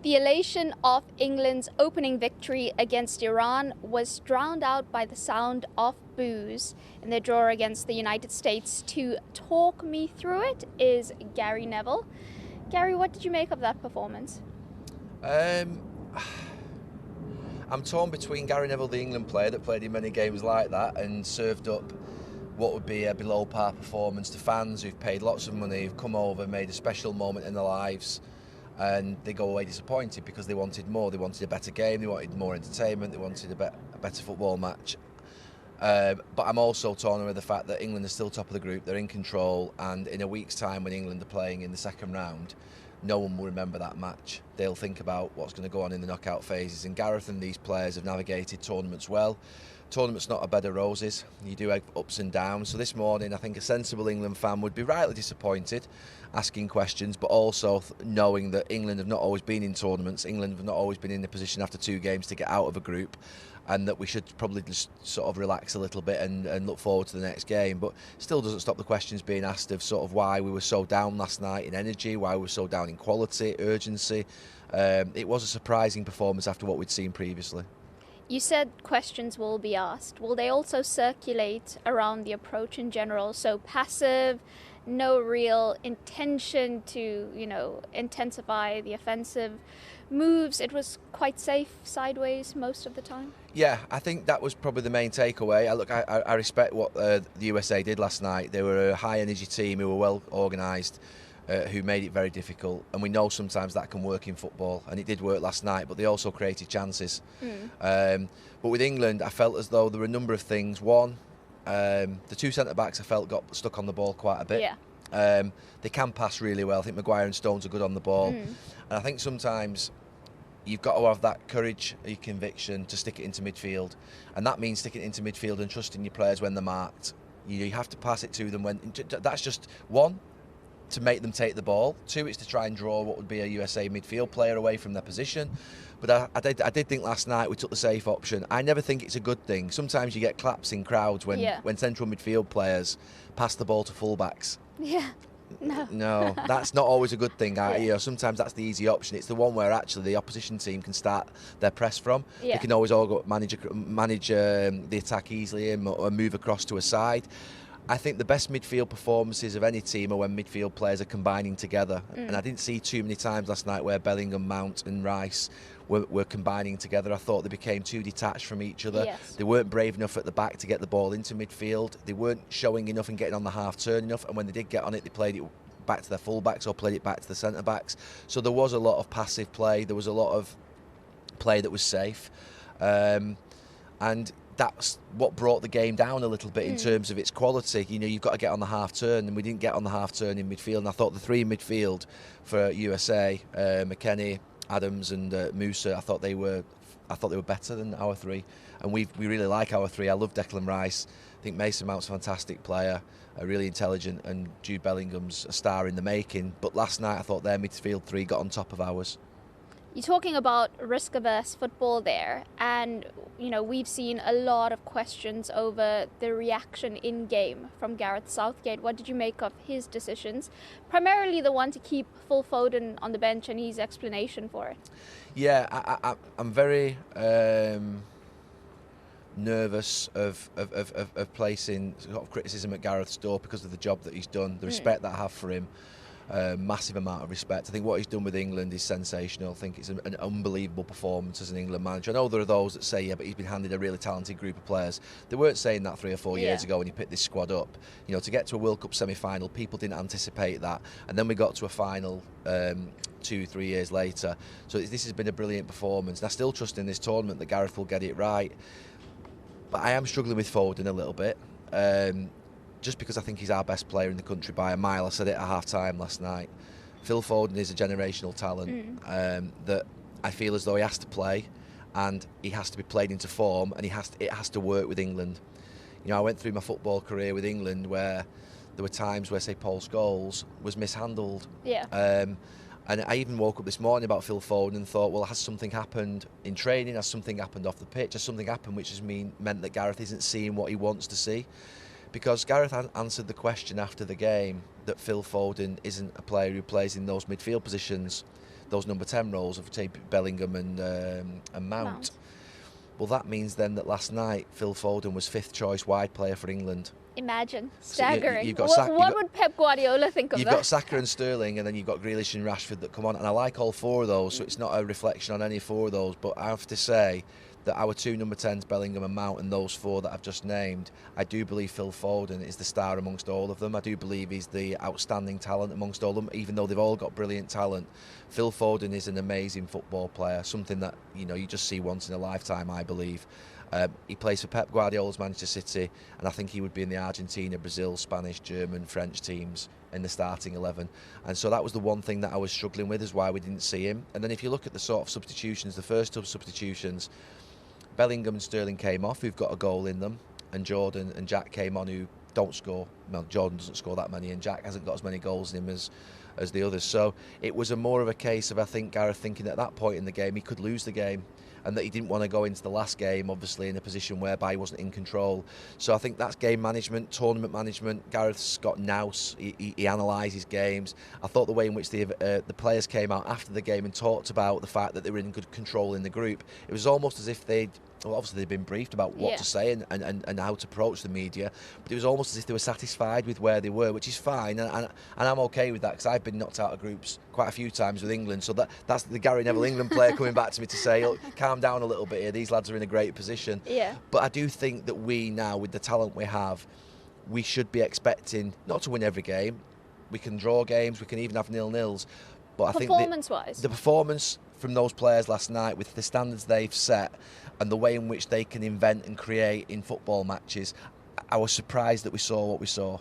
The elation of England's opening victory against Iran was drowned out by the sound of boos in their draw against the United States. To talk me through it is Gary Neville. Gary, what did you make of that performance? I'm torn between Gary Neville, the England player that played in many games like that and served up what would be a below par performance to fans who've paid lots of money, who've come over, made a special moment in their lives, and they go away disappointed because they wanted more. They wanted a better game, they wanted more entertainment, they wanted a better football match. But I'm also torn with the fact that England are still top of the group, they're in control, and in a week's time when England are playing in the second round, no one will remember that match. They'll think about what's going to go on in the knockout phases, and Gareth and these players have navigated tournaments well. Tournament's not a bed of roses. You do have ups and downs. So this morning, I think a sensible England fan would be rightly disappointed, asking questions, but also knowing that England have not always been in tournaments. England have not always been in the position after 2 games to get out of a group, and that we should probably just sort of relax a little bit and look forward to the next game. But still doesn't stop the questions being asked of sort of why we were so down last night in energy, why we were so down in quality, urgency. It was a surprising performance after what we'd seen previously. You said questions will be asked. Will they also circulate around the approach in general? So passive, no real intention to, intensify the offensive moves. It was quite safe sideways most of the time. Yeah, I think that was probably the main takeaway. I respect what the USA did last night. They were a high energy team who were well organised, who made it very difficult, and we know sometimes that can work in football, and it did work last night, but they also created chances. But with England, I felt as though there were a number of things. One, the 2 centre-backs I felt got stuck on the ball quite a bit. Yeah. They can pass really well. I think Maguire and Stones are good on the ball, and I think sometimes you've got to have that courage, your conviction to stick it into midfield, and that means sticking it into midfield and trusting your players when they're marked. You have to pass it to them when. That's just one, to make them take the ball. 2, it's to try and draw what would be a USA midfield player away from their position. But I did think last night we took the safe option. I never think it's a good thing. Sometimes you get claps in crowds when central midfield players pass the ball to fullbacks. Yeah. No, that's not always a good thing. Sometimes that's the easy option. It's the one where actually the opposition team can start their press from. Yeah. They can always all go manage the attack easily and move across to a side. I think the best midfield performances of any team are when midfield players are combining together. And I didn't see too many times last night where Bellingham, Mount and Rice were combining together. I thought they became too detached from each other. Yes. They weren't brave enough at the back to get the ball into midfield. They weren't showing enough and getting on the half turn enough. And when they did get on it, they played it back to their full-backs or played it back to the centre-backs. So there was a lot of passive play. There was a lot of play that was safe. And that's what brought the game down a little bit in terms of its quality. You've got to get on the half turn, and we didn't get on the half turn in midfield. And I thought the 3 in midfield for USA, McKennie, Adams, and Musa, I thought they were better than our 3. And we really like our 3. I love Declan Rice. I think Mason Mount's a fantastic player, really intelligent, and Jude Bellingham's a star in the making. But last night I thought their midfield 3 got on top of ours. You're talking about risk-averse football there, and we've seen a lot of questions over the reaction in-game from Gareth Southgate. What did you make of his decisions? Primarily the one to keep Phil Foden on the bench and his explanation for it. Yeah, I'm very nervous of placing sort of criticism at Gareth's door because of the job that he's done, the respect that I have for him. Massive amount of respect. I think what he's done with England is sensational. I think it's an unbelievable performance as an England manager. I know there are those that say, yeah, but he's been handed a really talented group of players. They weren't saying that 3 or 4 years ago when he picked this squad up. To get to a World Cup semi-final, people didn't anticipate that. And then we got to a final 2-3 years later. So this has been a brilliant performance. And I still trust in this tournament that Gareth will get it right. But I am struggling with Foden a little bit. Just because I think he's our best player in the country by a mile. I said it at half-time last night. Phil Foden is a generational talent that I feel as though he has to play, and he has to be played into form, and it has to work with England. I went through my football career with England where there were times where, say, Paul Scholes was mishandled. Yeah. And I even woke up this morning about Phil Foden and thought, well, has something happened in training? Has something happened off the pitch? Has something happened which has meant that Gareth isn't seeing what he wants to see? Because Gareth answered the question after the game that Phil Foden isn't a player who plays in those midfield positions. those number 10 roles of say Bellingham and Mount. Well, that means then that last night Phil Foden was 5th choice wide player for England. Imagine, staggering. So what would Pep Guardiola think of that? You've got Saka and Sterling, and then you've got Grealish and Rashford that come on, and I like all 4 of those, so it's not a reflection on any 4 of those, but I have to say that our 2 number 10s, Bellingham and Mount, and those 4 that I've just named, I do believe Phil Foden is the star amongst all of them. I do believe he's the outstanding talent amongst all of them, even though they've all got brilliant talent. Phil Foden is an amazing football player, something that you just see once in a lifetime, I believe. He plays for Pep Guardiola's Manchester City, and I think he would be in the Argentina, Brazil, Spanish, German, French teams in the starting 11. And so that was the one thing that I was struggling with, is why we didn't see him. And then if you look at the sort of substitutions, the first 2 substitutions, Bellingham and Sterling came off, who've got a goal in them, and Jordan and Jack came on, who don't score. Well, Jordan doesn't score that many, and Jack hasn't got as many goals in him as the others. So it was more of a case of, I think, Gareth thinking at that point in the game he could lose the game, and that he didn't want to go into the last game, obviously, in a position whereby he wasn't in control. So I think that's game management, tournament management. Gareth's got nous. He analyses games. I thought the way in which the players came out after the game and talked about the fact that they were in good control in the group, it was almost as if obviously they'd been briefed about what to say and how to approach the media, but it was almost as if they were satisfied with where they were, which is fine, and I'm okay with that, because I've been knocked out of groups quite a few times with England, so that's the Gary Neville England player coming back to me to say, look, calm down a little bit here, these lads are in a great position. But I do think that we now, with the talent we have, we should be expecting not to win every game. We can draw games, we can even have 0-0s, but I think the performance from those players last night, with the standards they've set and the way in which they can invent and create in football matches, I was surprised that we saw what we saw.